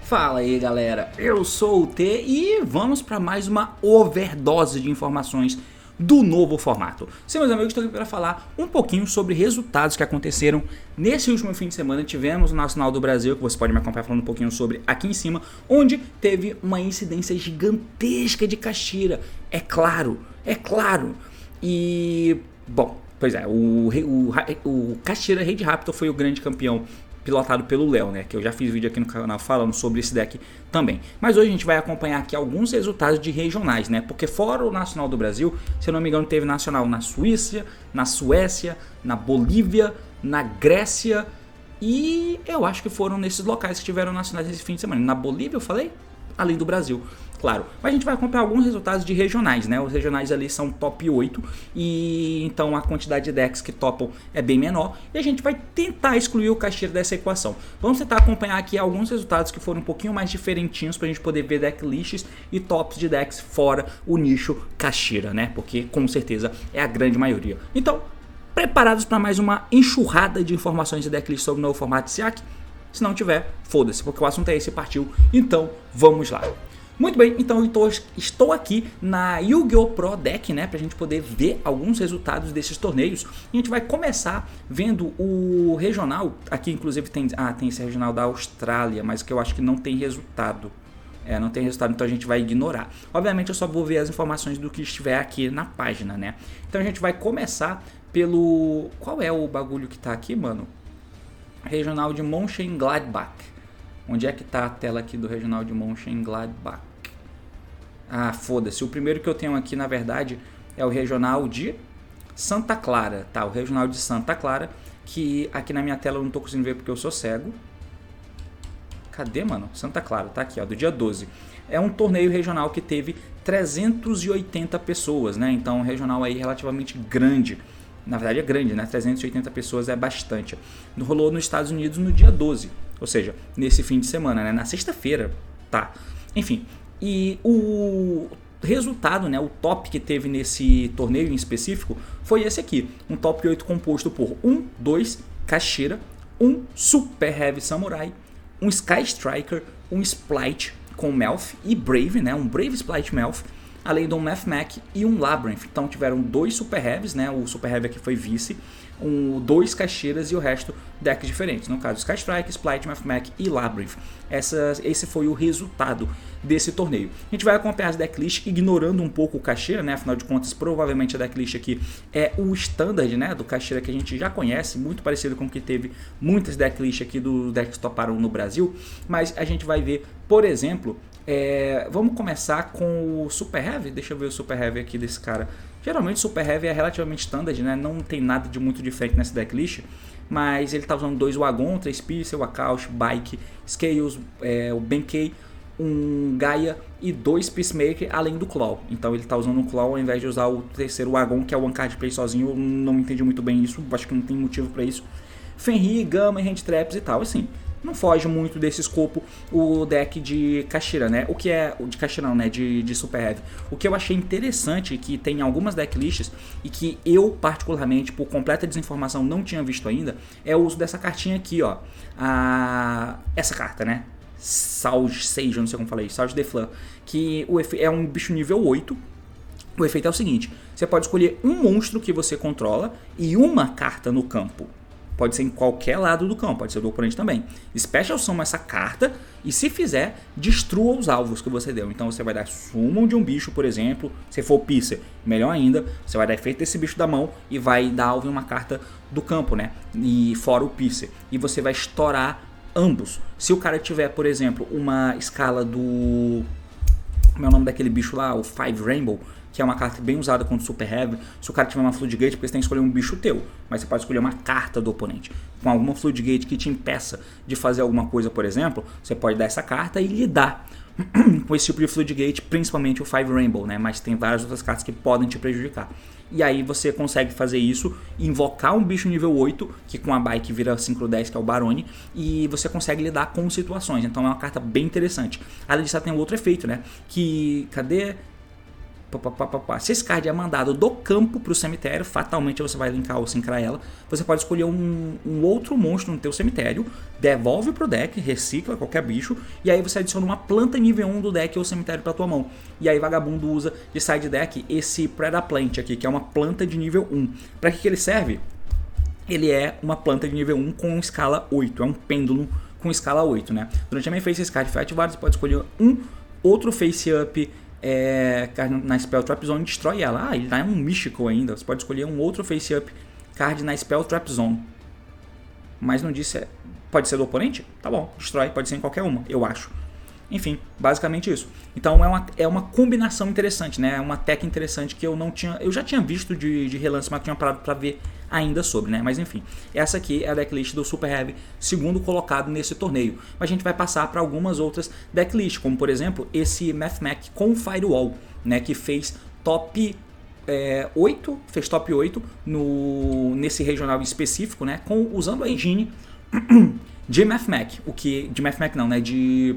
Fala aí galera, eu sou o T e vamos para mais uma overdose de informações do novo formato. Sim, meus amigos, estou aqui para falar um pouquinho sobre resultados que aconteceram nesse último fim de semana. Tivemos o Nacional do Brasil, que você pode me acompanhar falando um pouquinho sobre aqui em cima, onde teve uma incidência gigantesca de caxira, é claro. E, bom, pois é, o Caxira Raid Raptor foi o grande campeão, pilotado pelo Léo, né? Que eu já fiz vídeo aqui no canal falando sobre esse deck também. Mas hoje a gente vai acompanhar aqui alguns resultados de regionais, né? Porque fora o Nacional do Brasil, se eu não me engano, teve Nacional na Suíça, na Suécia, na Bolívia, na Grécia e eu acho que foram nesses locais que tiveram nacionais esse fim de semana. Na Bolívia eu falei? Além do Brasil, claro. Mas a gente vai acompanhar alguns resultados de regionais, né? Os regionais ali são top 8 e então a quantidade de decks que topam é bem menor e a gente vai tentar excluir o Caxira dessa equação. Vamos tentar acompanhar aqui alguns resultados que foram um pouquinho mais diferentinhos pra gente poder ver decklists e tops de decks fora o nicho Caxira, né? Porque com certeza é a grande maioria. Então, preparados para mais uma enxurrada de informações de decklist sobre o novo formato de SEAC? Se não tiver, foda-se, porque o assunto é esse, partiu. Então, vamos lá. Muito bem, então eu estou aqui na Yu-Gi-Oh! Pro Deck, né, pra gente poder ver alguns resultados desses torneios. E a gente vai começar vendo o regional, aqui inclusive tem esse regional da Austrália, mas que eu acho que não tem resultado. Não tem resultado, então a gente vai ignorar. Obviamente eu só vou ver as informações do que estiver aqui na página, né. Então a gente vai começar pelo... Qual é o bagulho que tá aqui, mano? Regional de Mönchengladbach. Onde é que tá a tela aqui do regional de Mönchengladbach? Ah, foda-se. O primeiro que eu tenho aqui, na verdade, é o regional de Santa Clara, tá? O regional de Santa Clara, que aqui na minha tela eu não tô conseguindo ver porque eu sou cego. Cadê, mano? Santa Clara, tá aqui, ó, do dia 12. É um torneio regional que teve 380 pessoas, né? Então, um regional aí relativamente grande. Na verdade é grande, né? 380 pessoas é bastante. Rolou nos Estados Unidos no dia 12, ou seja, nesse fim de semana, né? Na sexta-feira, tá? Enfim, e o resultado, né? O top que teve nesse torneio em específico foi esse aqui. Um top 8 composto por 2 Caxira, um Super Heavy Samurai, um Sky Striker, um Splite com Melf e Brave, né? Um Brave Splite Melf, além de um Mathmech e um Labyrinth. Então tiveram 2 Super Heavies, né? O Super Heavy aqui foi vice, 2 Caxiras e o resto decks diferentes. No caso, Sky Strike, Splite, Mathmech e Labyrinth. Esse foi o resultado desse torneio. A gente vai acompanhar as decklists ignorando um pouco o Caxira, né? Afinal de contas, provavelmente a decklist aqui é o standard, né? Do Caxira que a gente já conhece, muito parecido com o que teve muitas decklists aqui dos decks que toparam no Brasil. Mas a gente vai ver, por exemplo... vamos começar com o Super Heavy. Deixa eu ver o Super Heavy aqui desse cara. Geralmente o Super Heavy é relativamente standard, né? Não tem nada de muito diferente nessa decklist. Mas ele tá usando 2 Wagon, 3 Pixel, Akaush, Bike, Scales, o Benkei, um Gaia e 2 Peacemaker, além do Claw. Então ele tá usando um Claw ao invés de usar o terceiro Wagon, que é o One Card Play sozinho. Eu não entendi muito bem isso, acho que não tem motivo pra isso. Fenrir, Gama, Hand Traps e tal, assim. Não foge muito desse escopo o deck de Caxira, né? O que é... De Caxira não, né? De Super Heavy. O que eu achei interessante, que tem algumas decklists e que eu, particularmente, por completa desinformação, não tinha visto ainda, é o uso dessa cartinha aqui, ó. Essa carta, né? Sage, eu não sei como falei. Sage the Fleur. Que é um bicho nível 8. O efeito é o seguinte. Você pode escolher um monstro que você controla e uma carta no campo. Pode ser em qualquer lado do campo, pode ser do oponente também. Special Summon essa carta e, se fizer, destrua os alvos que você deu. Então você vai dar summon de um bicho, por exemplo. Se for Piscer, melhor ainda. Você vai dar efeito desse bicho da mão e vai dar alvo em uma carta do campo, né? E fora o Piscer. E você vai estourar ambos. Se o cara tiver, por exemplo, uma escala do... Como é o nome daquele bicho lá? O Five Rainbow. Que é uma carta bem usada contra o Super Heavy. Se o cara tiver uma Floodgate, porque você tem que escolher um bicho teu, mas você pode escolher uma carta do oponente. Com alguma Floodgate que te impeça de fazer alguma coisa, por exemplo, você pode dar essa carta e lidar com esse tipo de Floodgate, principalmente o Five Rainbow, né? Mas tem várias outras cartas que podem te prejudicar. E aí você consegue fazer isso, invocar um bicho nível 8, que com a bike vira Synchro 10, que é o Barone, e você consegue lidar com situações. Então é uma carta bem interessante. Além disso, ela tem um outro efeito, né? Que... cadê? Se esse card é mandado do campo para o cemitério, fatalmente você vai linkar ou sincrar ela. Você pode escolher um outro monstro no teu cemitério, devolve pro deck, recicla qualquer bicho, e aí você adiciona uma planta nível 1 do deck ou cemitério para tua mão. E aí vagabundo usa de side deck esse Predaplant aqui, que é uma planta de nível 1. Para que ele serve? Ele é uma planta de nível 1 com escala 8, é um pêndulo com escala 8, né? Durante a minha phase, esse card foi ativado, você pode escolher um outro face up card na Spell Trap Zone e destrói ela. Ele é um Mystical ainda. Você pode escolher um outro face up card na Spell Trap Zone. Mas não disse. Pode ser do oponente? Tá bom, destrói, pode ser em qualquer uma, eu acho. Enfim, basicamente isso. Então é uma combinação interessante, né? É uma tech interessante que eu não tinha. Eu já tinha visto de relance, mas tinha parado pra ver ainda sobre, né? Mas enfim, essa aqui é a decklist do Super Heavy, segundo colocado nesse torneio. Mas a gente vai passar para algumas outras decklists, como por exemplo esse Mathmech com Firewall, né? Que fez top 8, fez top 8 nesse regional específico, né? Usando a engine de Mathmech, de Mathmech não, né? De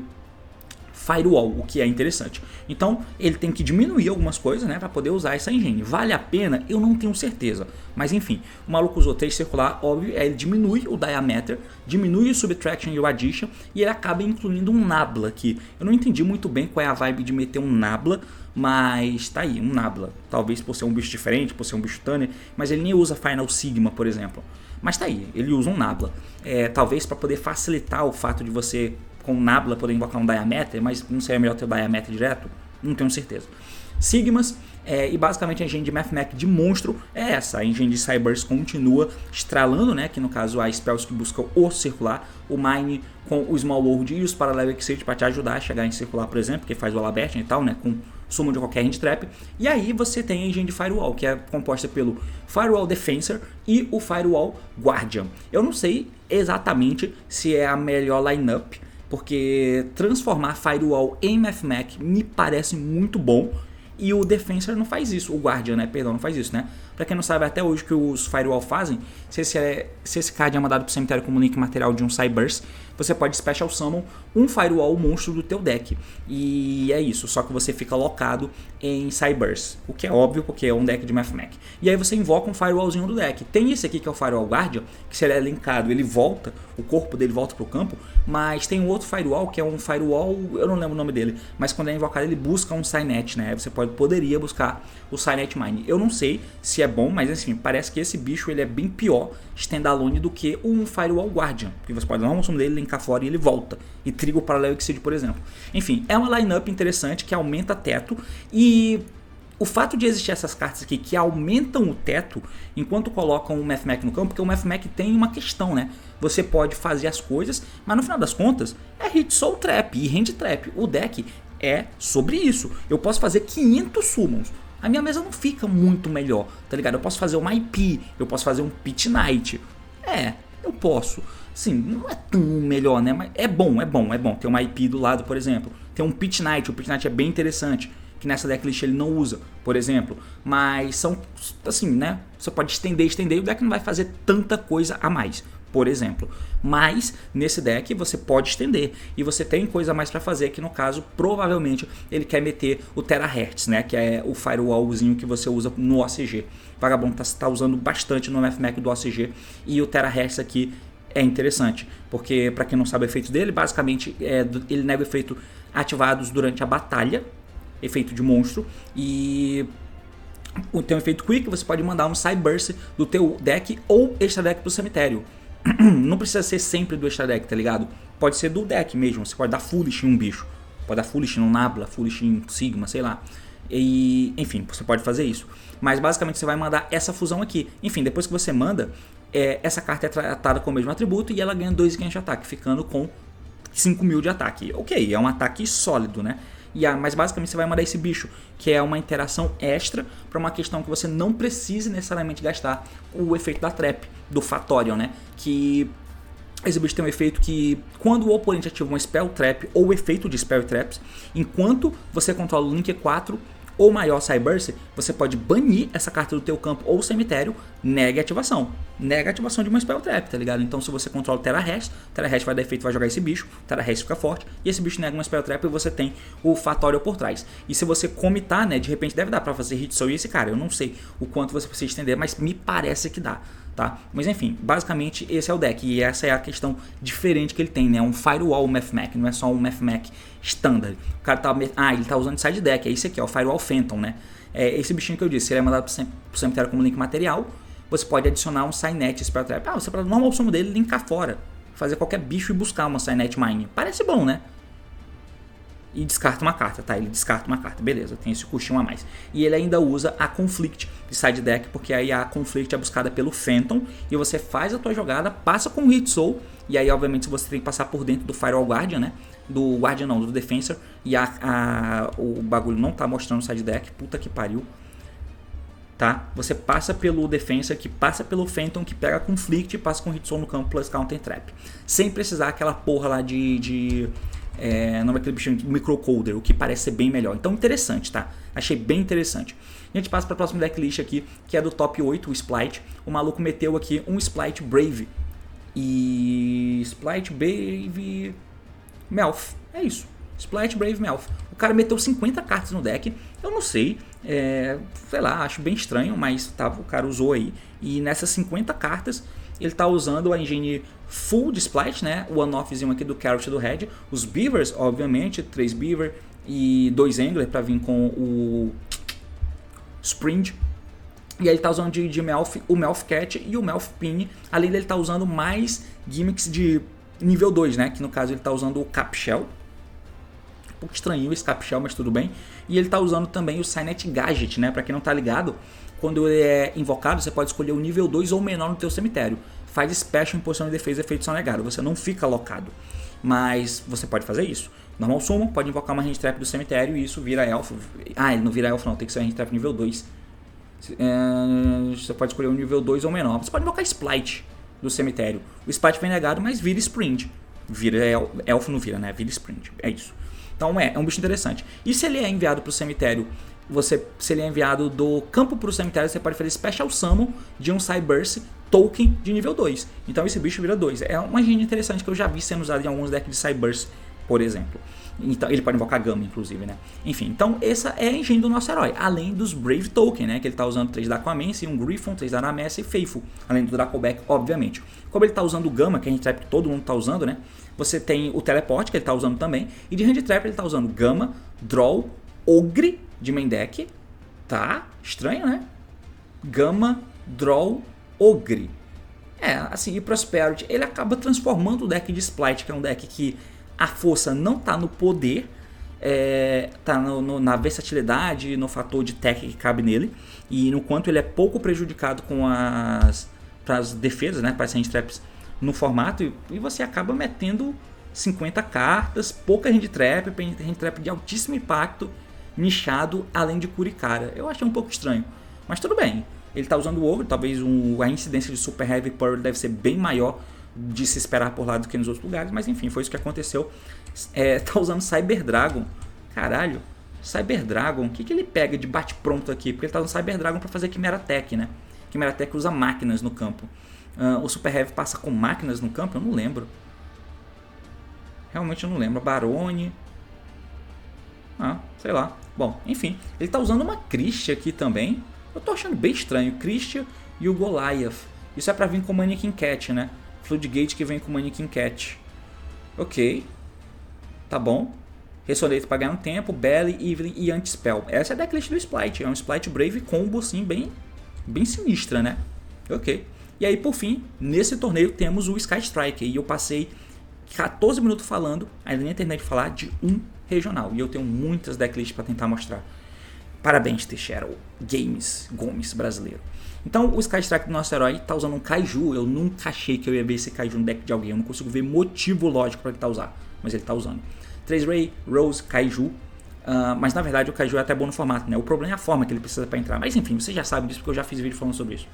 Firewall, o que é interessante. Então ele tem que diminuir algumas coisas, né, para poder usar essa engine. Vale a pena? Eu não tenho certeza, mas enfim, o maluco usou 3 circular, óbvio, ele diminui o diameter, diminui o subtraction e o addition, e ele acaba incluindo um Nabla aqui. Eu não entendi muito bem qual é a vibe de meter um Nabla, mas tá aí, um Nabla. Talvez por ser um bicho diferente, por ser um bicho Tanner, mas ele nem usa Final Sigma, por exemplo. Mas tá aí, ele usa um Nabla. Talvez para poder facilitar o fato de você com o Nabla poder invocar um Diameter, mas não seria melhor ter o Diameter direto? Não tenho certeza. Sigmas, e basicamente a engine de Mathmech de monstro é essa. A engine de Cyberse continua estralando, né? Que no caso a Spells que buscam o circular, o Mine com o Small World e os Parallel Exit para te ajudar a chegar em circular, por exemplo, que faz o Alabert e tal, né? Com sumo de qualquer hand trap. E aí você tem a engine de Firewall, que é composta pelo Firewall Defensor e o Firewall Guardian. Eu não sei exatamente se é a melhor lineup, porque transformar Firewall em Mathmech me parece muito bom. E o Defensor não faz isso, o Guardian, né? Perdão, não faz isso, né? Pra quem não sabe até hoje o que os Firewall fazem, se esse card é mandado pro cemitério como link material de um Cyberse, você pode Special Summon um Firewall monstro do teu deck. E é isso, só que você fica locado em Cyberse, o que é óbvio porque é um deck de Mathmech. E aí você invoca um Firewallzinho do deck. Tem esse aqui que é o Firewall Guardian, que se ele é linkado, ele volta, o corpo dele volta pro campo, mas tem um outro Firewall que é um Firewall, eu não lembro o nome dele, mas quando é invocado ele busca um Cynet, né? Você poderia buscar o Cynet Mine. Eu não sei se é bom, mas assim, parece que esse bicho ele é bem pior standalone do que um Firewall Guardian, porque você pode dar uma sumo dele, linkar fora e ele volta, e triga o Parallel Exceed, por exemplo. Enfim, é uma lineup interessante que aumenta teto, e o fato de existir essas cartas aqui que aumentam o teto enquanto colocam o Mathmech no campo, porque o Mathmech tem uma questão, né? Você pode fazer as coisas, mas no final das contas é Hit Soul Trap e Hand Trap. O deck é sobre isso. Eu posso fazer 500 summons, a minha mesa não fica muito melhor, tá ligado? Eu posso fazer uma IP, eu posso fazer um Pit Knight. Eu posso. Sim, não é tão melhor, né? Mas é bom. Tem uma IP do lado, por exemplo. Tem um Pit Knight, o Pit Knight é bem interessante, que nessa decklist ele não usa, por exemplo. Mas são, assim, né? Você pode estender, e o deck não vai fazer tanta coisa a mais, por exemplo. Mas nesse deck você pode estender e você tem coisa a mais para fazer, que no caso provavelmente ele quer meter o Terahertz, né, que é o firewallzinho que você usa no OCG. O Vagabundo tá usando bastante no Mathmech do OCG, e o Terahertz aqui é interessante, porque para quem não sabe o efeito dele, basicamente ele nega o efeito ativados durante a batalha, efeito de monstro, e tem um efeito quick, você pode mandar um Cyberse do teu deck ou extra deck pro cemitério. Não precisa ser sempre do extra deck, tá ligado? Pode ser do deck mesmo. Você pode dar Foolish em um bicho, pode dar Foolish em um Nabla, Foolish em Sigma, sei lá. E, enfim, você pode fazer isso. Mas basicamente você vai mandar essa fusão aqui. Enfim, depois que você manda, essa carta é tratada com o mesmo atributo e ela ganha 2 de ataque, ficando com 5.000 de ataque. Ok, é um ataque sólido, né? Mas basicamente você vai mandar esse bicho, que é uma interação extra para uma questão que você não precise necessariamente gastar o efeito da trap, do Fatorial, né? Que Esse bicho tem um efeito que, quando o oponente ativa um Spell Trap ou efeito de Spell Traps, enquanto você controla o Link 4 ou maior Cyberse, você pode banir essa carta do teu campo ou cemitério, nega a ativação. Nega a ativação de uma Spell Trap, tá ligado? Então se você controla o Terra Rest vai dar efeito, vai jogar esse bicho, o Terra Rest fica forte, e esse bicho nega uma Spell Trap e você tem o Fatorial por trás. E se você comitar, né, de repente deve dar pra fazer Hit Soul e esse cara, eu não sei o quanto você precisa estender, mas me parece que dá. Tá? Mas enfim, basicamente esse é o deck e essa é a questão diferente que ele tem, né? Um Firewall Mathmech, não é só um Mathmech standard. O cara tá, ele tá usando side deck, é esse aqui, ó, o Firewall Phantom, né? É esse bichinho que eu disse, ele é mandado pro cemitério como link material, você pode adicionar um Cynet Spell Trap. Você pode normal opção dele linkar fora, fazer qualquer bicho e buscar uma Cynet Mine. Parece bom, né? E descarta uma carta, tá? Ele descarta uma carta, beleza, tem esse custinho a mais. E ele ainda usa a Conflict de side deck, porque aí a Conflict é buscada pelo Phantom e você faz a tua jogada, passa com o Hit Soul, e aí obviamente você tem que passar por dentro do Firewall Guardian, né? Do Guardian não, do Defensor, e o bagulho não tá mostrando o side deck, puta que pariu. Tá? Você passa pelo Defensor, que passa pelo Phantom, que pega a Conflict e passa com o Hit Soul no campo plus Counter Trap. Sem precisar aquela porra lá não é aquele bichinho de microcoder, o que parece ser bem melhor. Então interessante, tá? Achei bem interessante. A gente passa para a próxima decklist aqui, que é do top 8, o Splight. O maluco meteu aqui um Splight Brave. E Splight Brave Melf. É isso. Splight Brave Melf. O cara meteu 50 cartas no deck. Eu não sei. Sei lá, acho bem estranho, mas tá, o cara usou aí. E nessas 50 cartas, ele tá usando a engine full de Splight, né? O one-offzinho aqui do Carrot e do Red. Os Beavers, obviamente, 3 Beaver e 2 Angler para vir com o Spring. E aí ele tá usando de Melf, o Melf Cat e o Melf Pin. Além dele tá usando mais gimmicks de nível 2, né? Que no caso ele tá usando o Cap Shell. Um pouco estranho esse Cap Shell, mas tudo bem. E ele tá usando também o Cynet Gadget, né? Pra quem não tá ligado, quando ele é invocado, você pode escolher o nível 2 ou menor no teu cemitério. Faz special em posição de defesa e efeito só negado. Você não fica alocado. Mas você pode fazer isso. Normal summon, pode invocar uma hand trap do cemitério e isso vira elfo. Ele não vira elfo não, tem que ser uma hand trap nível 2. Você pode escolher o nível 2 ou menor. Você pode invocar Splight do cemitério. O Splight vem negado, mas vira Spring. Vira elfo não vira, né? Vira Spring. É isso. Então é um bicho interessante. E se ele é enviado para o cemitério, se ele é enviado do campo para o cemitério, você pode fazer Special Summon de um Cyberse token de nível 2. Então esse bicho vira 2. É uma engine interessante que eu já vi sendo usado em alguns decks de Cyberse, por exemplo. Então, ele pode invocar Gama, inclusive, né? Enfim, então essa é a engine do nosso herói. Além dos Brave Token, né? Que ele tá usando 3 da Aquamancy, um Griffon, 3 da Anamessa e Faithful. Além do Dracoback, obviamente. Como ele tá usando o Gama, que a gente trap que todo mundo tá usando, né? Você tem o Teleport, que ele tá usando também. E de Hand Trap ele tá usando Gama, Draw, Ogre de main deck. Tá? Estranho, né? Gama, Draw, Ogre. Assim, e Prosperity, ele acaba transformando o deck de Splight, que é um deck que a força não está no poder, está na versatilidade, no fator de tech que cabe nele, e no quanto ele é pouco prejudicado com as defesas, né, para as hand traps no formato, e você acaba metendo 50 cartas, pouca hand trap de altíssimo impacto, nichado, além de Curicara. Eu achei um pouco estranho, mas tudo bem. Ele está usando o Ogre, talvez a incidência de Super Heavy Power deve ser bem maior de se esperar por lá do que nos outros lugares, mas enfim, foi isso que aconteceu. Tá usando Cyber Dragon. Caralho, Cyber Dragon, o que ele pega de bate-pronto aqui? Porque ele tá usando Cyber Dragon para fazer Chimera Tech, né? Chimera Tech usa máquinas no campo. O Super Heavy passa com máquinas no campo? Eu não lembro. Realmente eu não lembro. Barone. Sei lá. Bom, enfim, ele tá usando uma Christia aqui também. Eu tô achando bem estranho. Christia e o Goliath. Isso é pra vir com Mannequin Cat, né? Floodgate que vem com Mannequin Cat. Ok. Tá bom. Resonate pra ganhar um tempo. Belly, Evelyn e Anti-Spell. Essa é a decklist do Splight. É um Splight Brave combo assim bem sinistra, né? Ok. E aí por fim, nesse torneio temos o Sky Strike. E eu passei 14 minutos falando, ainda nem terminei de falar, de um regional. E eu tenho muitas decklists pra tentar mostrar. Parabéns, Teixeira Gomes brasileiro. Então o Sky Strike do nosso herói tá usando um Kaiju. Eu nunca achei que eu ia ver esse Kaiju no deck de alguém. Eu não consigo ver motivo lógico para ele tá usando. Mas ele tá usando 3 Ray, Rose, Kaiju. Mas na verdade o Kaiju é até bom no formato, né? O problema é a forma que ele precisa para entrar. Mas enfim, vocês já sabem disso porque eu já fiz vídeo falando sobre isso.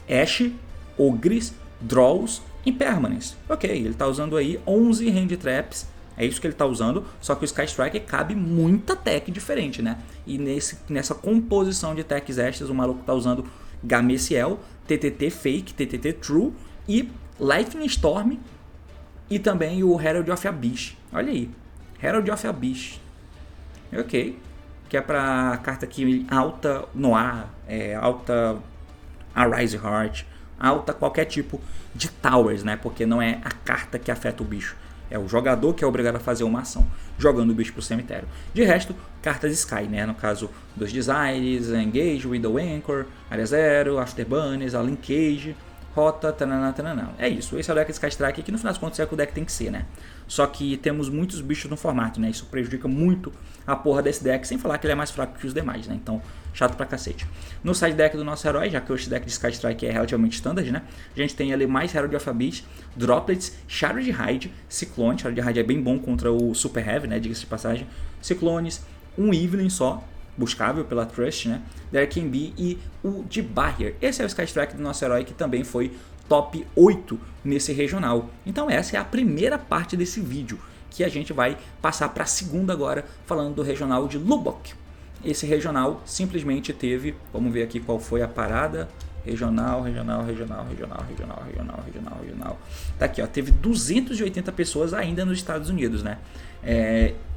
Ash, Ogres, Draws, Impermanence. Ok, ele está usando aí 11 Hand Traps. É isso que ele está usando, só que o Sky Striker cabe muita tech diferente, né? E nessa composição de techs extras, o maluco está usando Gameciel, TTT Fake, TTT True e Lightning Storm e também o Herald of Abyss. Olha aí, Herald of Abyss. Ok, que é para carta aqui alta Noir, alta Arise Heart, alta qualquer tipo de Towers, né? Porque não é a carta que afeta o bicho. É o jogador que é obrigado a fazer uma ação, jogando o bicho pro cemitério. De resto, cartas Sky, né? No caso, 2 Desires, Engage, Widow Anchor, Área Zero, Afterburners, a Linkage, Rota, tanana, tanana. É isso, esse é o deck Sky Strike, que no final das contas é o que o deck tem que ser, né? Só que temos muitos bichos no formato, né? Isso prejudica muito a porra desse deck, sem falar que ele é mais fraco que os demais, né? Então, chato pra cacete. No side deck do nosso herói, já que esse deck de Sky Strike é relativamente standard, né? A gente tem ali mais Herald of Abyss, Droplets, Shard Hide, Cyclone. Shard Hide é bem bom contra o Super Heavy, né? Diga-se de passagem. Ciclones, um Evelyn só, buscável pela Trust, né? Dark Bee e o de Barrier. Esse é o Sky Strike do nosso herói, que também foi top 8 nesse regional. Então essa é a primeira parte desse vídeo, que a gente vai passar para a segunda agora, falando do regional de Lubbock. Esse regional simplesmente teve, vamos ver aqui qual foi a parada. Regional. Tá aqui, ó, teve 280 pessoas ainda nos Estados Unidos, né?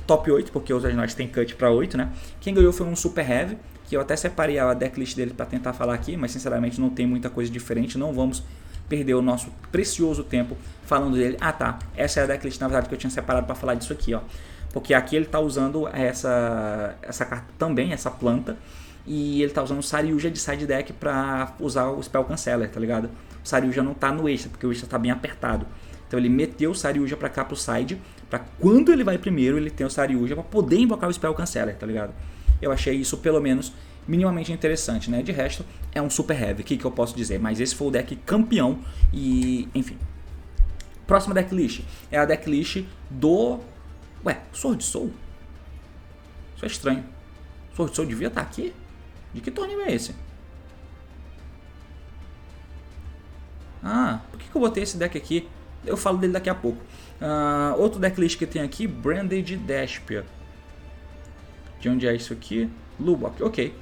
Top 8, porque os regionais têm cut para 8, né? Quem ganhou foi um Super Heavy, que eu até separei a decklist dele para tentar falar aqui, mas sinceramente não tem muita coisa diferente, não vamos perder o nosso precioso tempo falando dele. Ah tá, essa é a decklist na verdade que eu tinha separado para falar disso aqui, ó. Porque aqui ele tá usando essa carta também, essa planta, e ele tá usando o Saryuja de side deck para usar o Spell Canceller, tá ligado? O Saryuja não tá no extra, porque o extra tá bem apertado. Então ele meteu o Saryuja pra cá pro side, pra quando ele vai primeiro ele tem o Saryuja pra poder invocar o Spell Canceller, tá ligado? Eu achei isso pelo menos minimamente interessante, né? De resto, é um Super Heavy, o que eu posso dizer? Mas esse foi o deck campeão e, enfim. Próxima decklist é a decklist do... Sword Soul? Isso é estranho. Sword Soul devia estar aqui? De que torneio é esse? Ah, por que eu botei esse deck aqui? Eu falo dele daqui a pouco. Outro decklist que tem aqui, Branded Despia. De onde é isso aqui? Lubbock, ok.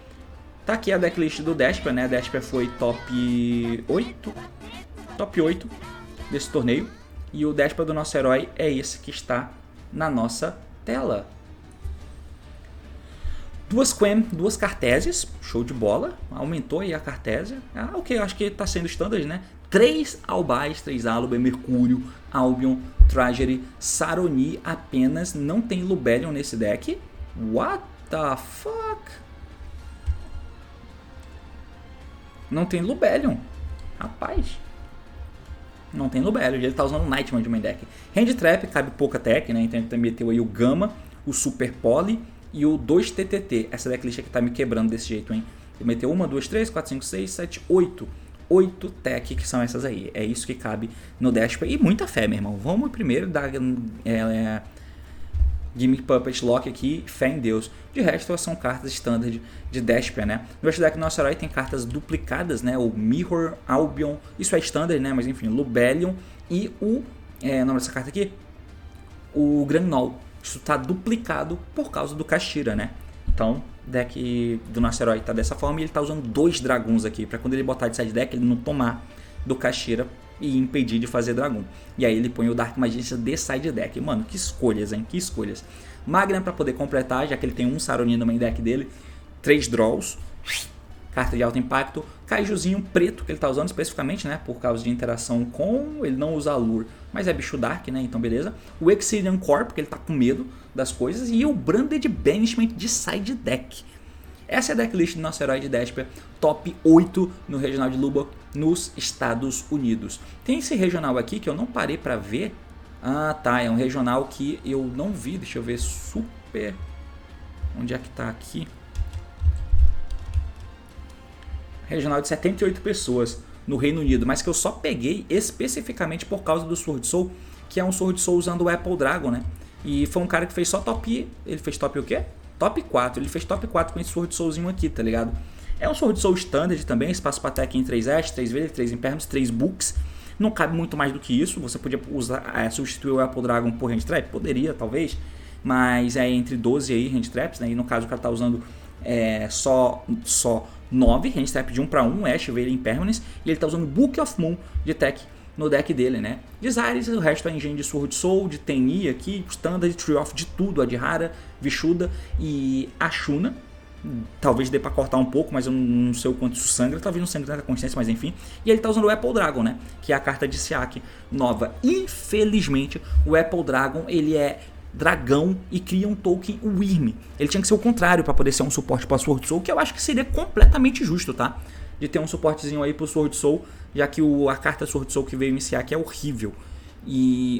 Tá aqui a decklist do Despia, né? A Despia foi top 8. Top 8 desse torneio. E o Despia do nosso herói é esse que está na nossa tela. 2 Quem, 2 Cartesias, show de bola, aumentou aí a Cartesia. Ok, acho que tá sendo standard, né? 3 Albais, 3 Aluber, Mercúrio, Albion, Tragedy, Saroni apenas, não tem Lubellion nesse deck. What the fuck? Não tem Lubellion, rapaz. Não tem Lubellion, ele tá usando Nightmare de main deck. Hand Trap, cabe pouca tech, né? Então ele também meteu aí o Gama, o Super Poly e o 2TTT. Essa decklist aqui tá me quebrando desse jeito, hein? Ele meteu 1, 2, 3, 4, 5, 6, 7, 8. 8 tech que são essas aí. É isso que cabe no Despia. E muita fé, meu irmão. Vamos primeiro dar Gimmick Puppet Lock aqui, fé em Deus. De resto, são cartas standard de Despia, né? No verso deck nosso herói tem cartas duplicadas, né? O Mirror, Albion, isso é standard, né? Mas enfim, Lubellion e o nome dessa carta aqui? O Granol. Isso tá duplicado por causa do Kashira, né? Então, deck do nosso herói tá dessa forma e ele tá usando 2 dragões aqui, para quando ele botar de side deck ele não tomar do Kashira e impedir de fazer dragão. E aí ele põe o Dark Magician de side deck. Mano, que escolhas, hein? Que escolhas. Magna para poder completar, já que ele tem um Saroni no main deck dele. 3 draws. Carta de alto impacto. Kaijuzinho preto que ele tá usando especificamente, né? Por causa de interação com... Ele não usa Allure, mas é bicho Dark, né? Então beleza. O Exilian Core, porque ele tá com medo das coisas. E o Branded Banishment de side deck. Essa é a decklist do nosso herói de Despia, top 8 no regional de Lubbock, nos Estados Unidos. Tem esse regional aqui que eu não parei pra ver. Ah, tá, é um regional que eu não vi, deixa eu ver, super... Onde é que tá aqui? Regional de 78 pessoas no Reino Unido, mas que eu só peguei especificamente por causa do Sword Soul, que é um Sword Soul usando o Apple Dragon, né? E foi um cara que fez só top... Ele fez top o quê? Top 4, ele fez top 4 com esse Sword Soulzinho aqui, tá ligado? É um Sword Soul Standard também, espaço para tech em 3 Ash, 3 Veias, 3 Impermanence, 3 Books. Não cabe muito mais do que isso. Você podia substituir o Apple Dragon por Hand Trap? Poderia, talvez. Mas é entre 12 aí Hand Traps, né? E no caso o cara tá usando só 9 Hand Trap de 1 para 1, Ash, Veil e Impermanence. E ele tá usando Book of Moon de tech no deck dele, né? Desires, o resto é engine de Sword Soul, de Tenyi aqui, Standard, Tree of, de tudo, Adhara, Vishuddha e Ashuna. Talvez dê pra cortar um pouco, mas eu não sei o quanto isso sangra. Talvez não sangre tanta consciência, mas enfim. E ele tá usando o Apple Dragon, né? Que é a carta de Siak nova. Infelizmente, o Apple Dragon, ele é dragão e cria um token Wyrm. Ele tinha que ser o contrário para poder ser um suporte para Sword Soul, que eu acho que seria completamente justo, tá? De ter um suportezinho aí pro Sword Soul, já que a carta Sword Soul que veio em Siak é horrível.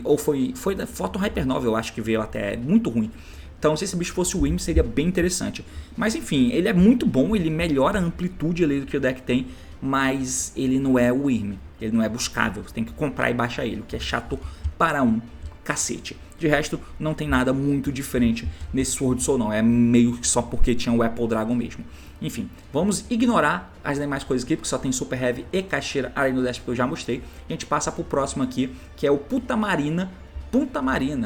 Ou foi da Photon Hypernova, eu acho que veio até, muito ruim. Então, se esse bicho fosse o Wyrm, seria bem interessante. Mas enfim, ele é muito bom, ele melhora a amplitude ali do que o deck tem, mas ele não é o Wyrm, ele não é buscável, você tem que comprar e baixar ele, o que é chato para um cacete. De resto, não tem nada muito diferente nesse Sword Soul não, é meio que só porque tinha o Apple Dragon mesmo. Enfim, vamos ignorar as demais coisas aqui, porque só tem Super Heavy e Caixeira além do Dash que eu já mostrei. A gente passa pro próximo aqui, que é o Punta Marina,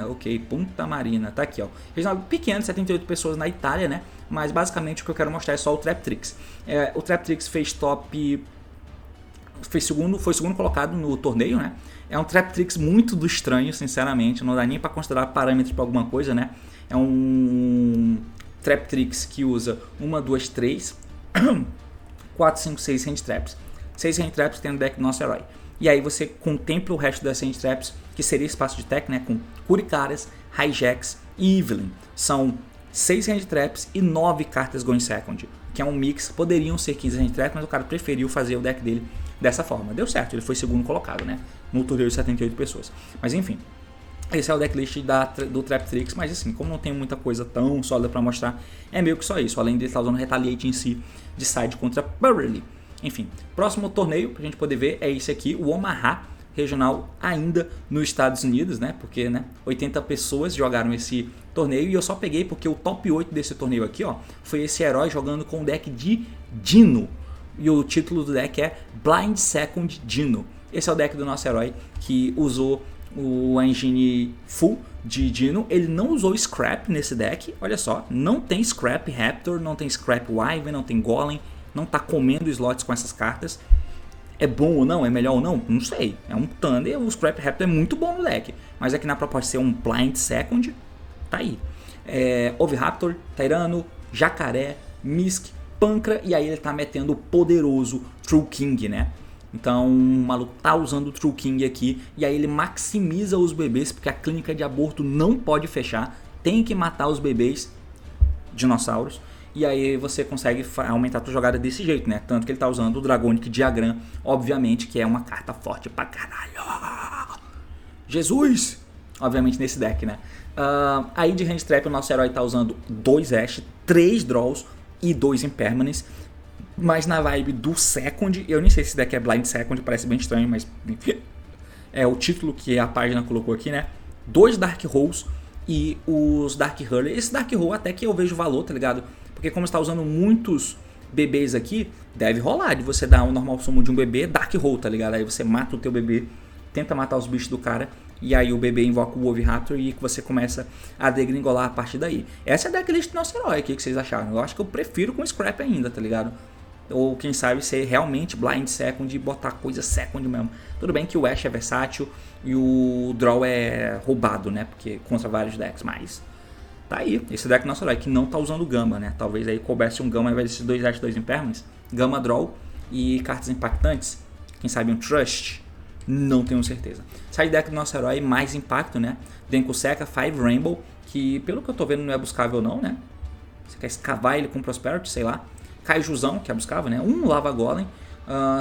ok, Punta Marina, tá aqui ó. Regional pequeno, 78 pessoas na Itália, né? Mas basicamente o que eu quero mostrar é só o Traptrix. O Traptrix fez foi segundo colocado no torneio, né? É um Traptrix muito do estranho, sinceramente, não dá nem para considerar parâmetros para alguma coisa, né? É um Traptrix que usa 1, 2, 3, 4, 5, 6 Hand Traps. 6 Hand Traps tem no deck do nosso herói. E aí você contempla o resto das Hand Traps, que seria espaço de tech, né? Com Curicaras, Hijacks e Evelyn. São 6 Hand Traps e 9 cartas Going Second, que é um mix. Poderiam ser 15 Hand Traps, mas o cara preferiu fazer o deck dele dessa forma. Deu certo, ele foi segundo colocado, né? No torneio de 78 pessoas. Mas enfim, esse é o decklist do Traptrix, mas assim, como não tem muita coisa tão sólida pra mostrar, é meio que só isso, além de ele estar usando Retaliate em si, de side contra Burley. Enfim, próximo torneio pra gente poder ver é esse aqui, o Omaha regional, ainda nos Estados Unidos, né? Porque, né, 80 pessoas jogaram esse torneio e eu só peguei porque o top 8 desse torneio aqui, ó, foi esse herói jogando com o deck de Dino. E o título do deck é Blind Second Dino. Esse é o deck do nosso herói que usou o engine full de Dino. Ele não usou Scrap nesse deck, olha só. Não tem Scrap Raptor, não tem Scrap Wyvern, não tem Golem. Não tá comendo slots com essas cartas. É bom ou não? É melhor ou não? Não sei. É um Thunder, o Scrap Raptor é muito bom no deck. Mas aqui na proposta de ser um Blind Second, tá aí. Oviraptor, Tyrano, Jacaré, Misk, Pancra, e aí ele tá metendo o poderoso True King, né? Então o maluco tá usando o True King aqui, e aí ele maximiza os bebês, porque a clínica de aborto não pode fechar, tem que matar os bebês dinossauros, e aí você consegue aumentar a tua jogada desse jeito, né? Tanto que ele tá usando o Dragonic Diagram, obviamente, que é uma carta forte pra caralho. Jesus! Obviamente nesse deck, né? Aí de Hand Trap o nosso herói tá usando 2 Ash, 3 Draws e 2 Impermanence, mas na vibe do Second. Eu nem sei se esse deck é Blind Second, parece bem estranho, mas é o título que a página colocou aqui, né? 2 Dark Holes e os Dark Hurler. Esse Dark Hole até que eu vejo valor, tá ligado? Porque como está usando muitos bebês aqui, deve rolar de você dar um normal summon de um bebê, Dark Hole, tá ligado? Aí você mata o teu bebê, tenta matar os bichos do cara, e aí o bebê invoca o Oviraptor e você começa a degringolar a partir daí. Essa é a decklist do nosso herói, o que vocês acharam? Eu acho que eu prefiro com Scrap ainda, tá ligado? Ou quem sabe ser realmente Blind Second e botar coisa Second mesmo. Tudo bem que o Ash é versátil e o Draw é roubado, né? Porque contra vários decks, mas tá aí. Esse deck do nosso herói que não tá usando Gama, né? Talvez aí coubesse um Gama ao invés desses 2 Ash, 2 Impermanence. Gama Draw e cartas impactantes. Quem sabe um Trust. Não tenho certeza. Side deck do nosso herói, mais impacto, né? Denko Seca, 5 Rainbow, que pelo que eu tô vendo não é buscável não, né? Você quer escavar ele com Prosperity, sei lá. Kaijuzão, que é buscável, né? Um Lava Golem,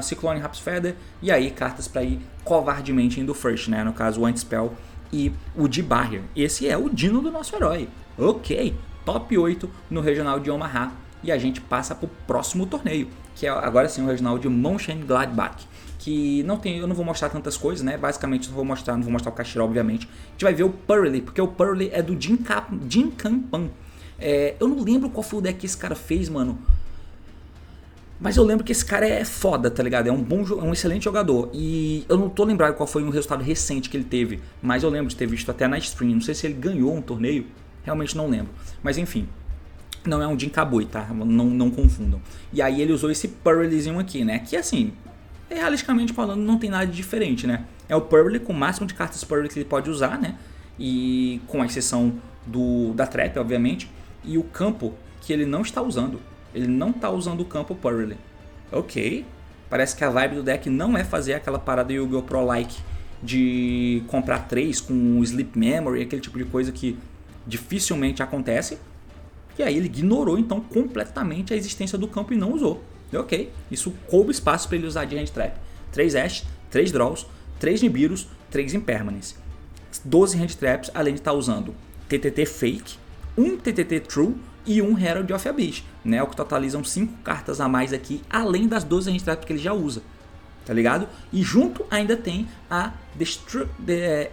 Cyclone Raps Feather, e aí cartas pra ir covardemente indo first, né? No caso o Anti-Spell e o D-Barrier. Esse é o Dino do nosso herói. Ok, top 8 no regional de Omaha. E a gente passa pro próximo torneio, que é agora sim o regional de Mönchengladbach. Que não tem, eu não vou mostrar tantas coisas, né? Basicamente não vou mostrar o Caixeira, obviamente. A gente vai ver o Purley, porque o Purley é do Jin Kampan. Eu não lembro qual foi o deck que esse cara fez, mano. Mas eu lembro que esse cara é foda, tá ligado? É um excelente jogador. E eu não tô lembrado qual foi um resultado recente que ele teve, mas eu lembro de ter visto até na stream. Não sei se ele ganhou um torneio, realmente não lembro. Mas enfim, não é um Jin Kabui, tá? Não confundam. E aí ele usou esse Purrelyzinho aqui, né? Que assim, realisticamente falando, não tem nada de diferente, né? É o Purrely com o máximo de cartas Purrely que ele pode usar, né? E com a exceção da Trap, obviamente. E o campo que ele não está usando. Ele não está usando o campo Purrely. Ok. Parece que a vibe do deck não é fazer aquela parada Yu-Gi-Oh! Pro-like de comprar 3 com Sleep Memory, aquele tipo de coisa que dificilmente acontece. E aí ele ignorou então completamente a existência do campo e não usou. Ok. Isso coube espaço para ele usar de hand trap. 3 Ash, 3 Draws, 3 Nibiros, 3 Impermanence. 12 hand traps, além de estar usando TTT Fake, um TTT True e um Herald of Abyss, né? O que totalizam 5 cartas a mais aqui, além das 12 hand traps que ele já usa, tá ligado? E junto ainda tem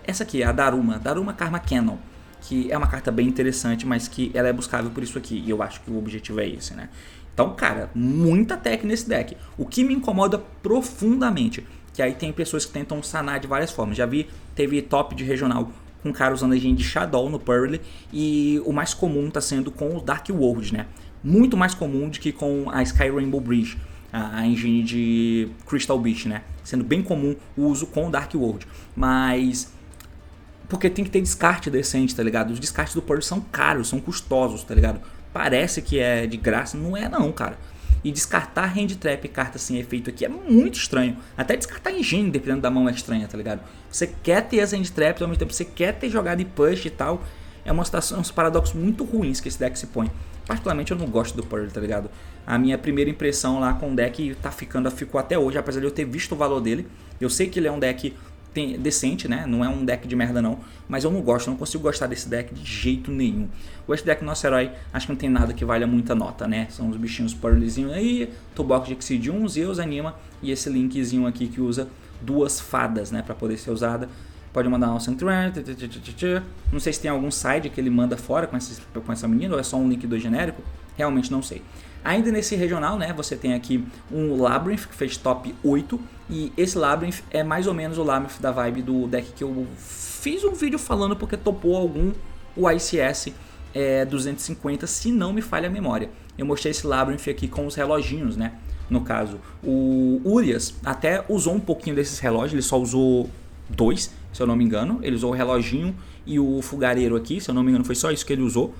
essa aqui, a Daruma Karma Cannon, que é uma carta bem interessante, mas que ela é buscável por isso aqui, e eu acho que o objetivo é esse, né? Então, cara, muita tech nesse deck. O que me incomoda profundamente, que aí tem pessoas que tentam sanar de várias formas. Já vi, teve top de regional com um cara usando a engine de Shadow no Purrely, e o mais comum tá sendo com o Dark World, né? Muito mais comum do que com a Sky Rainbow Bridge, a engine de Crystal Beach, né? Sendo bem comum o uso com o Dark World. Mas porque tem que ter descarte decente, tá ligado? Os descartes do Purrely são caros, são custosos, tá ligado? Parece que é de graça, não é não, cara. E descartar hand trap e carta sem efeito aqui é muito estranho. Até descartar engine, dependendo da mão, é estranha, tá ligado? Você quer ter as hand traps, ao mesmo tempo você quer ter jogada e push e tal. É uma situação, uns paradoxos muito ruins que esse deck se põe. Particularmente eu não gosto do Purrely, tá ligado? A minha primeira impressão lá com o deck ficou até hoje, apesar de eu ter visto o valor dele. Eu sei que ele é um deck decente, né? Não é um deck de merda não, mas eu não consigo gostar desse deck de jeito nenhum. Esse deck do nosso herói, acho que não tem nada que valha muita nota, né? São os bichinhos Purrelyzinho aí, Tobox de Exidium, Zeus Anima e esse linkzinho aqui que usa 2 fadas, né? Pra poder ser usada. Pode mandar um Sanctuary, não sei se tem algum side que ele manda fora com essa menina, ou é só um link do genérico, realmente não sei. Ainda nesse regional, né, você tem aqui um Labyrinth que fez top 8, e esse Labyrinth é mais ou menos o Labyrinth da vibe do deck que eu fiz um vídeo falando porque topou o ICS 250, se não me falha a memória. Eu mostrei esse Labyrinth aqui com os reloginhos, né, no caso. O Urias até usou um pouquinho desses relógios, ele só usou 2, se eu não me engano. Ele usou o reloginho e o fogareiro aqui, se eu não me engano foi só isso que ele usou.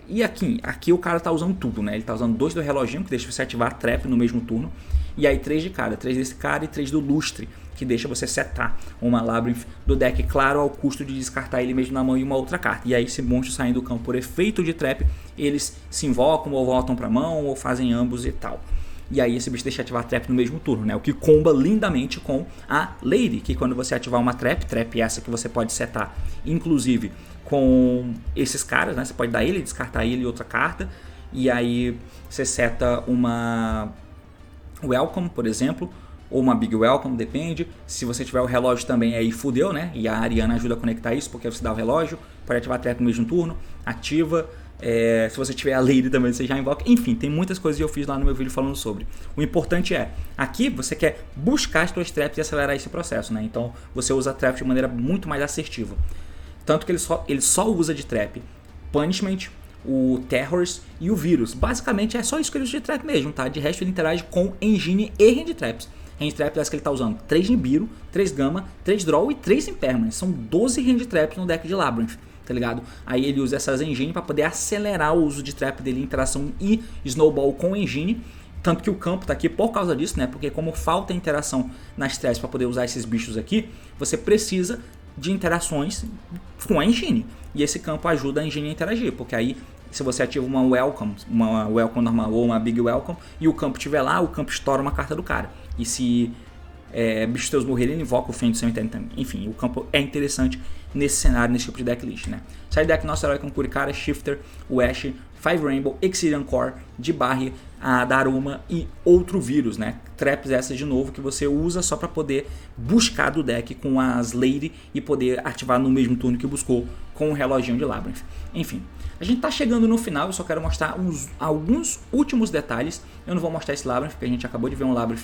E aqui o cara tá usando tudo, né? Ele tá usando 2 do reloginho, que deixa você ativar a trap no mesmo turno. E aí 3 de cada, 3 desse cara e 3 do lustre, que deixa você setar uma Labyrinth do deck, claro, ao custo de descartar ele mesmo na mão e uma outra carta. E aí esse monstro saindo do campo por efeito de trap, eles se invocam ou voltam pra mão ou fazem ambos e tal. E aí esse bicho deixa ativar a trap no mesmo turno, né? O que comba lindamente com a Lady, que quando você ativar uma trap essa que você pode setar, inclusive com esses caras, né? Você pode dar ele, descartar ele e outra carta. E aí você seta uma Welcome, por exemplo, ou uma Big Welcome, depende. Se você tiver o relógio também, aí fudeu, né? E a Ariana ajuda a conectar isso, porque você dá o relógio, pode ativar a trap no mesmo turno, ativa. Se você tiver a Lady também, você já invoca. Enfim, tem muitas coisas que eu fiz lá no meu vídeo falando sobre. O importante é, aqui você quer buscar as suas traps e acelerar esse processo, né? Então você usa a trap de maneira muito mais assertiva. Tanto que ele só usa de trap Punishment, o Terrors e o Vírus. Basicamente é só isso que ele usa de trap mesmo, tá? De resto ele interage com Engine e Hand Traps. Hand Traps é que ele tá usando 3 Nibiru, 3 Gama, 3 Draw e 3 Impermanence. São 12 Hand Traps no deck de Labyrinth, tá ligado? Aí ele usa essas engine para poder acelerar o uso de trap dele, interação e snowball com engine. Tanto que o campo tá aqui por causa disso, né? Porque como falta interação nas traps para poder usar esses bichos aqui, você precisa de interações com a engine. E esse campo ajuda a engine a interagir, porque aí se você ativa uma welcome normal ou uma big welcome e o campo estiver lá, o campo estoura uma carta do cara. E se bichos teus morrerem, ele invoca o Fim do Cemitério também. Enfim, o campo é interessante nesse cenário, nesse tipo de decklist, né? Side deck nosso herói com Kurikara, Shifter, Ash, Five Rainbow, Exilian Core, Dibarri, a Daruma e outro vírus, né? Traps essas de novo que você usa só para poder buscar do deck com as Lady e poder ativar no mesmo turno que buscou com o reloginho de Labyrinth. Enfim, a gente tá chegando no final, eu só quero mostrar alguns últimos detalhes. Eu não vou mostrar esse Labyrinth, porque a gente acabou de ver um Labyrinth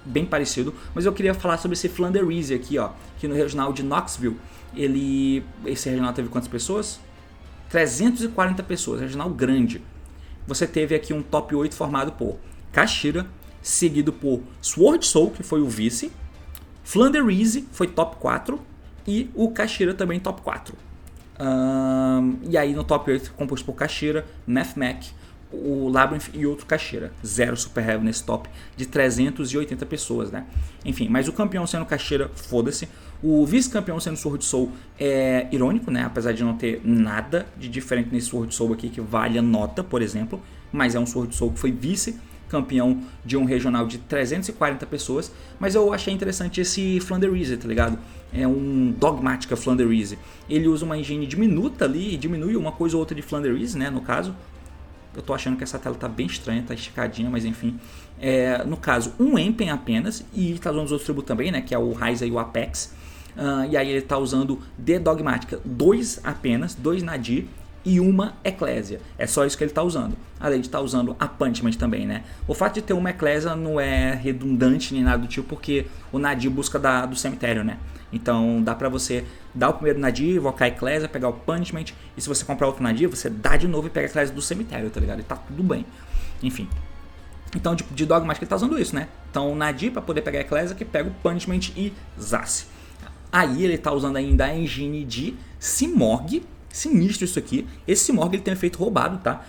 bem parecido, mas eu queria falar sobre esse Flanderize aqui, ó, que no regional de Knoxville, esse regional teve quantas pessoas? 340 pessoas, regional grande. Você teve aqui um top 8 formado por Kashira, seguido por Sword Soul, que foi o vice, Flanderize foi top 4 e o Kashira também top 4. E aí no top 8 composto por Kashira, Mathmech, o Labyrinth e outro Kashira. 0 Super Heavy nesse top de 380 pessoas, né? Enfim, mas o campeão sendo Kashira, foda-se. O vice-campeão sendo Sword Soul é irônico, né? Apesar de não ter nada de diferente nesse Sword Soul aqui que vale a nota, por exemplo. Mas é um Sword Soul que foi vice-campeão de um regional de 340 pessoas. Mas eu achei interessante esse Flanderize, tá ligado? É um Dogmatica Flanderize. Ele usa uma engine diminuta ali, diminui uma coisa ou outra de Flanderize, né? No caso, eu tô achando que essa tela tá bem estranha, tá esticadinha, mas enfim. No caso, um Empen apenas, e tá usando os outros tributos também, né? Que é o Ryza e o Apex. E aí ele tá usando de Dogmática 2 apenas, 2 Nadir e uma Eclésia. É só isso que ele tá usando. Além de estar usando a Punishment também, né? O fato de ter uma Eclésia não é redundante nem nada do tipo, porque o Nadir busca do cemitério, né? Então dá pra você dar o primeiro Nadir, invocar a Eclésia, pegar o Punishment, e se você comprar outro Nadir, você dá de novo e pega a Eclésia do cemitério, tá ligado? E tá tudo bem. Enfim. Então de Dogmática ele tá usando isso, né? Então o Nadir pra poder pegar a Eclésia, que pega o Punishment e Zace. Aí ele tá usando ainda a engine de Simorgh. Sinistro isso aqui. Esse Simorgh ele tem um efeito roubado, tá?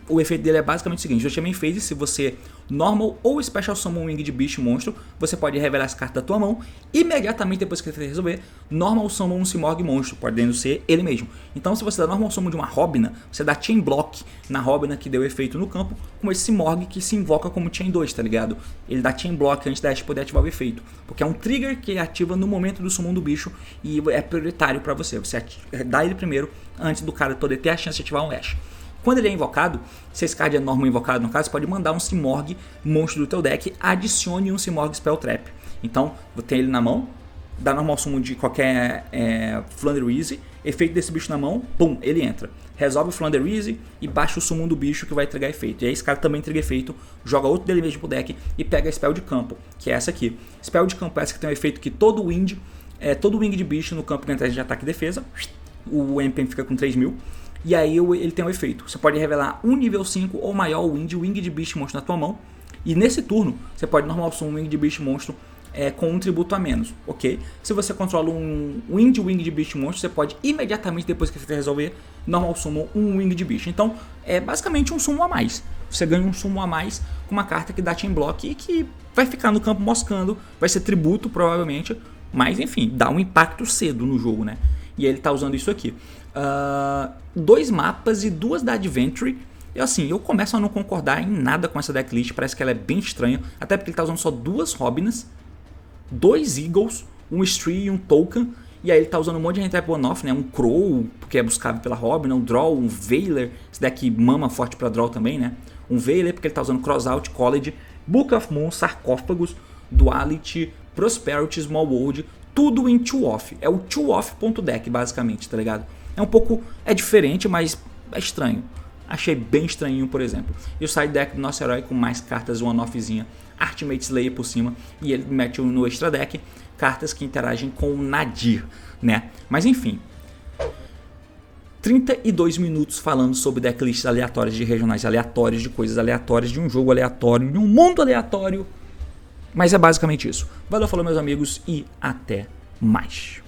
O efeito dele é basicamente o seguinte: eu chamei phase, se você normal ou special summon wing de bicho monstro, você pode revelar as cartas da tua mão imediatamente depois que você resolver normal summon um Simorgh monstro, podendo ser ele mesmo. Então se você dá normal summon de uma Robina, você dá chain block na Robina que deu efeito no campo, com esse Simorgh que se invoca como chain 2, tá ligado? Ele dá chain block antes da Ash poder ativar o efeito, porque é um trigger que ativa no momento do summon do bicho e é prioritário pra você dá ele primeiro antes do cara poder ter a chance de ativar um Ash. Quando ele é invocado, se esse card é normal invocado no caso, você pode mandar um Simorgh monstro do teu deck, adicione um Simorgh Spell Trap. Então, vou ter ele na mão, dá normal summon de qualquer Flanderize, efeito desse bicho na mão, pum, ele entra. Resolve o Flanderize e baixa o summon do bicho que vai entregar efeito. E aí esse cara também entrega efeito, joga outro dele mesmo pro deck e pega a Spell de campo, que é essa aqui. Spell de campo é essa que tem um efeito que todo wing de bicho no campo ganha de ataque e defesa, o Empen fica com 3000. E aí ele tem um efeito. Você pode revelar um nível 5 ou maior wing de bicho monstro na tua mão. E nesse turno, você pode normal summon um wing de bicho monstro com um tributo a menos, ok? Se você controla um wing de bicho monstro, você pode imediatamente, depois que você resolver, normal summon um wing de bicho. Então, é basicamente um summon a mais. Você ganha um summon a mais com uma carta que dá chain block e que vai ficar no campo moscando. Vai ser tributo, provavelmente. Mas, enfim, dá um impacto cedo no jogo, né? E ele tá usando isso aqui. 2 mapas e 2 da Adventure. E assim, eu começo a não concordar em nada com essa decklist. Parece que ela é bem estranha. Até porque ele tá usando só 2 Robinas, 2 Eagles, um Stree e um Token. E aí ele tá usando um monte de Hand-Type One-Off, né? Um Crow, que é buscável pela Robin, um Draw, um Veiler. Esse deck mama forte pra Draw também, né? Um Veiler, porque ele tá usando Crossout, College, Book of Moon, Sarcófagos, Duality, Prosperity, Small World. Tudo em 2-off. É o 2-off.deck, basicamente, tá ligado? É diferente, mas é estranho. Achei bem estranhinho, por exemplo. E o side deck do nosso herói com mais cartas one-offzinha, Artimate Slayer por cima, e ele mete no extra deck cartas que interagem com o Nadir, né? Mas enfim, 32 minutos falando sobre decklists aleatórias de regionais aleatórios, de coisas aleatórias, de um jogo aleatório, de um mundo aleatório. Mas é basicamente isso. Valeu, falou meus amigos e até mais.